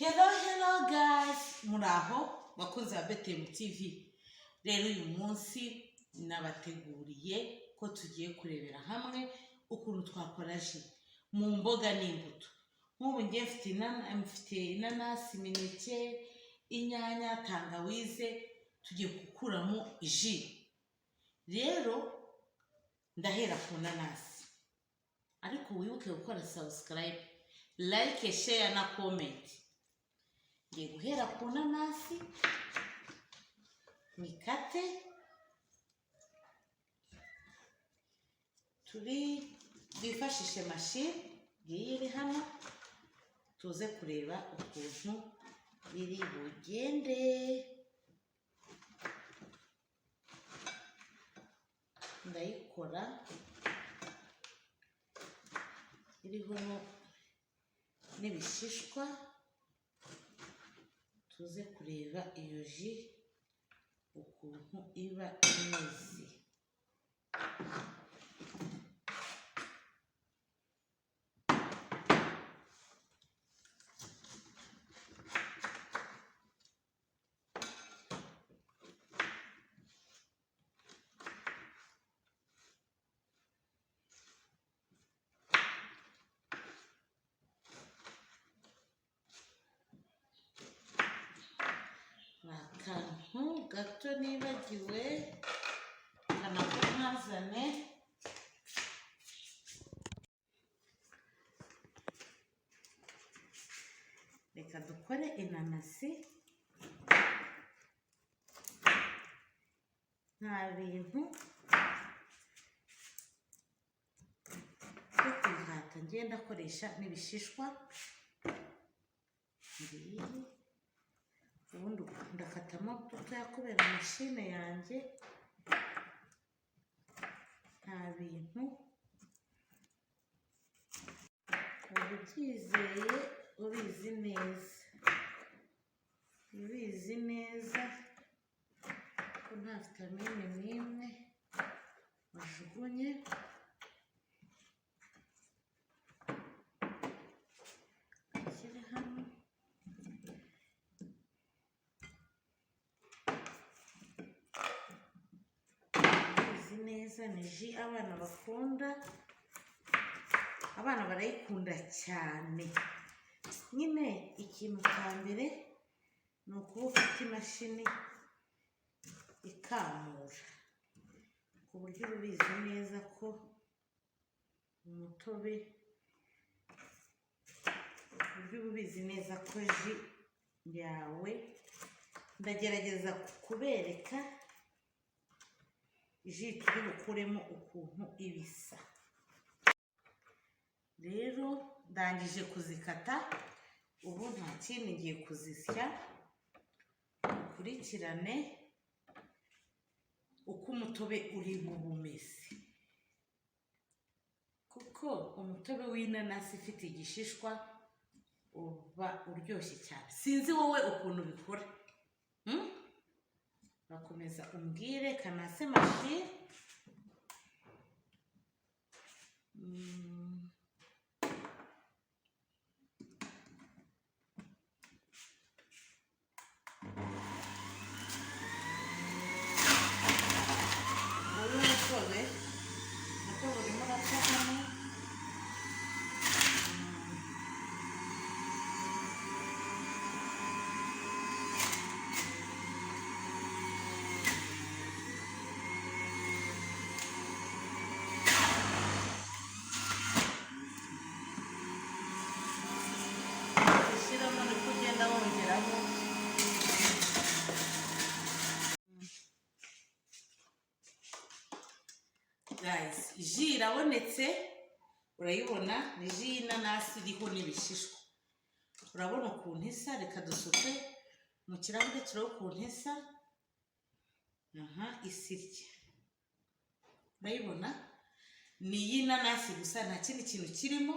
Hello guys, muraho bakunzi ba BTM TV. Rero uyu munsi nabateguriye ko tugiye kurebera hamwe ukuntu twakora ji mu mboga n'imbuto. Nk'ubu ngiye mfite inanasi, imineke, inyanya, tangawize, tugiye gukuramo ji. Rero ndahera ku nanasi, ariko wibuke gukora subscribe, like, share na comment. Ngiye guhera ku nanasi, nikate, twifashishe machine iri hano, tuze kureba ukuntu iri bugende. Ndayikora iriho n'ibishishwa, tuze kureba iyo ji ukuntu iba imeze. Akantu gato nibagiwe, kanako nkazane. Reka dukore inanasi. Nta bintu byo kwihata, ngiye ndakoresha n'ibishishwa. Ubundi ndakatamo dutoya kubera mashine yanjye. Nta bintu ubyizeye, ubizi neza ko nta vitamine n'imwe wajugunye. Ashyire hano. Neza ni ji abana bakunda, abana barayikunda cyane. Nyine ikintu cya mbere ni ukuba ufite imashini ikamura, ku buryo ubizi neza ko umutobe, ku buryo ubizi neza ko ji yawe. Ndagerageza kubereka ji turi bukuremo ukuntu ibisa. Rero ndangije kuzikata, ubu nta kindi ngiye kuzisya. Ukurikirane uko umutobe uri bumeze, kuko umutobe w'inanasi ifite igishishwa uba uryoshye cyane. Sinzi wowe ukuntu bikora. Bakomeza umbwire. Kanase machine. Uyu mutobe urimo uracamo. Guys, ji irabonetse, urayibona. Ni ji y'inanasi iriho n'ibishishwa. Urabona ukuntu isa. Reka dusuke mu kirahure turebe ukuntu isa. Isirya, urayibona. Ni iy'inanasi gusa, nta kindi kintu kirimo.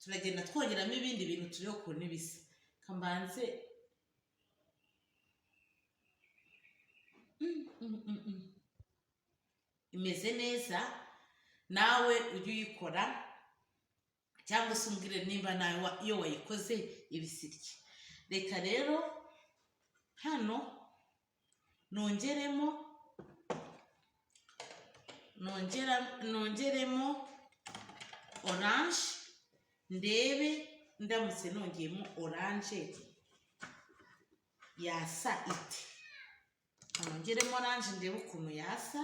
Turagenda twongeramo ibindi bintu turebe ukuntu ibisa. Kambanze. Imeze neza. Nawe ujye uyikora, cyangwa se umbwire nimba nawe iyo wayikoze ibisirya. reka rero hano nongeremo oranje, ndebe ndamutse nongeyemo oranje yasa ite. Nongeremo oranje ndebe ukuntu yasa.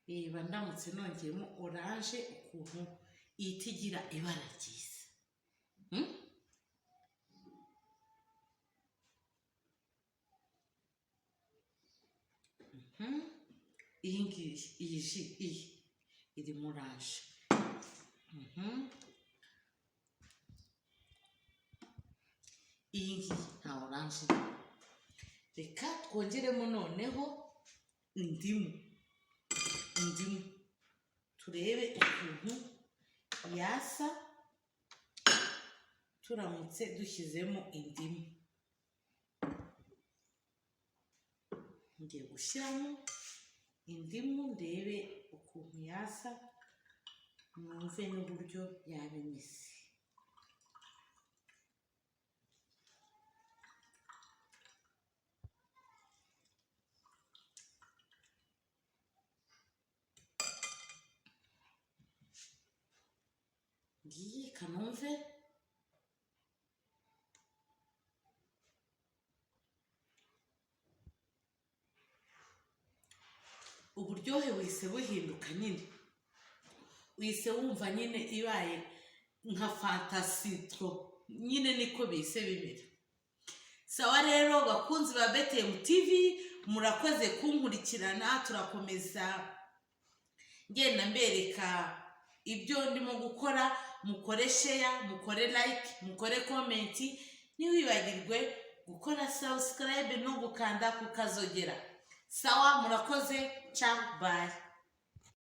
Reba ndamutse nongeyemo oranje ukuntu ihita igira ibara ryiza. Iyi ngiyi, iyi ji, iyi irimo oranje. Iyi ngiyi nta oranje irimo. Reka twongeremo noneho indimu, turebe ukuntu yasa turamutse dushyizemo indimu. Ngiye gushyiramo indimu ndebe ukuntu yasa, mwumve n'uburyo yaba imeze. Ngiye kanumve. Uburyohe wese buhinduka nyine, wese wumva nyine ibaye nka fantasitro nyine, niko bise bibera. Sawa rero bakunzi ba BTM TV, murakoze kunkurikirana. Turakomeza ngenda mbereka ibyo ndimo gukora. Mukore share, mukore like, mukore comment, ntiwibagirwe gukora subscribe no gukanda kukazogera. Sawa, murakoze, ciao, bye.